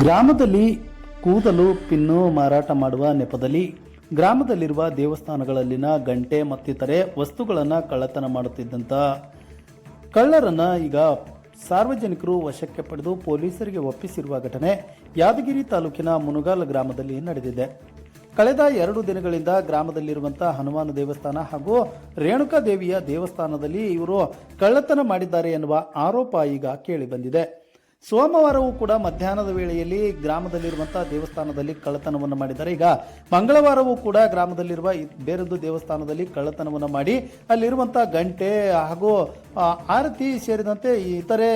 ಗ್ರಾಮದಲ್ಲಿ ಕೂದಲು ಪಿನ್ನು ಮಾರಾಟ ಮಾಡುವ ನೆಪದಲ್ಲಿ ಗ್ರಾಮದಲ್ಲಿರುವ ದೇವಸ್ಥಾನಗಳಲ್ಲಿನ ಗಂಟೆ ಮತ್ತಿತರೆ ವಸ್ತುಗಳನ್ನು ಕಳ್ಳತನ ಮಾಡುತ್ತಿದ್ದಂಥ ಕಳ್ಳರನ್ನ ಈಗ ಸಾರ್ವಜನಿಕರು ವಶಕ್ಕೆ ಪಡೆದು ಪೊಲೀಸರಿಗೆ ಒಪ್ಪಿಸಿರುವ ಘಟನೆ ಯಾದಗಿರಿ ತಾಲೂಕಿನ ಮುನುಗಾಲ ಗ್ರಾಮದಲ್ಲಿ ನಡೆದಿದೆ. ಕಳೆದ 2 ದಿನಗಳಿಂದ ಗ್ರಾಮದಲ್ಲಿರುವಂತಹ ಹನುಮಾನ ದೇವಸ್ಥಾನ ಹಾಗೂ ರೇಣುಕಾ ದೇವಿಯ ದೇವಸ್ಥಾನದಲ್ಲಿ ಇವರು ಕಳ್ಳತನ ಮಾಡಿದ್ದಾರೆ ಎನ್ನುವ ಆರೋಪ ಈಗ ಕೇಳಿ ಬಂದಿದೆ. ಸೋಮವಾರವೂ ಕೂಡ ಮಧ್ಯಾಹ್ನದ ವೇಳೆಯಲ್ಲಿ ಗ್ರಾಮದಲ್ಲಿರುವಂತಹ ದೇವಸ್ಥಾನದಲ್ಲಿ ಕಳ್ಳತನವನ್ನು ಮಾಡಿದ್ದಾರೆ. ಈಗ ಮಂಗಳವಾರವೂ ಕೂಡ ಗ್ರಾಮದಲ್ಲಿರುವ ಬೇರೊಂದು ದೇವಸ್ಥಾನದಲ್ಲಿ ಕಳ್ಳತನವನ್ನು ಮಾಡಿ ಅಲ್ಲಿರುವಂತಹ ಗಂಟೆ ಹಾಗೂ ಆರತಿ ಸೇರಿದಂತೆ ಇತರೆ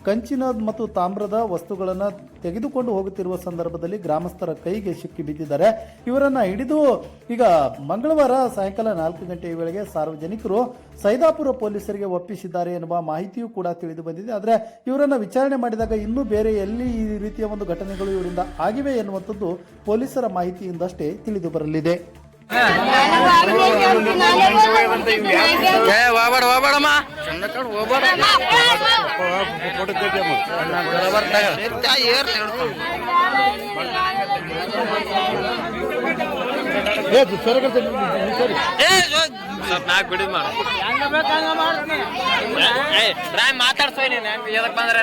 ಕಂಚಿನ ಮತ್ತು ತಾಮ್ರದ ವಸ್ತುಗಳನ್ನು ತೆಗೆದುಕೊಂಡು ಹೋಗುತ್ತಿರುವ ಸಂದರ್ಭದಲ್ಲಿ ಗ್ರಾಮಸ್ಥರ ಕೈಗೆ ಸಿಕ್ಕಿ ಬಿದ್ದಿದ್ದಾರೆ. ಇವರನ್ನ ಹಿಡಿದು ಈಗ ಮಂಗಳವಾರ ಸಾಯಂಕಾಲ 4 ಗಂಟೆಯ ವೇಳೆಗೆ ಸಾರ್ವಜನಿಕರು ಸೈದಾಪುರ ಪೊಲೀಸರಿಗೆ ಒಪ್ಪಿಸಿದ್ದಾರೆ ಎನ್ನುವ ಮಾಹಿತಿಯೂ ಕೂಡ ತಿಳಿದು ಬಂದಿದೆ. ಆದರೆ ಇವರನ್ನ ವಿಚಾರಣೆ ಮಾಡಿದಾಗ ಇನ್ನೂ ಬೇರೆ ಎಲ್ಲಿ ಈ ರೀತಿಯ ಒಂದು ಘಟನೆಗಳು ಇವರಿಂದ ಆಗಿವೆ ಎನ್ನುವಂಥದ್ದು ಪೊಲೀಸರ ಮಾಹಿತಿಯಿಂದಷ್ಟೇ ತಿಳಿದು ಬರಲಿದೆ. ಮಾತಾಡ್ಸೋಯ್ ನೀನು ಬಂದ್ರೆ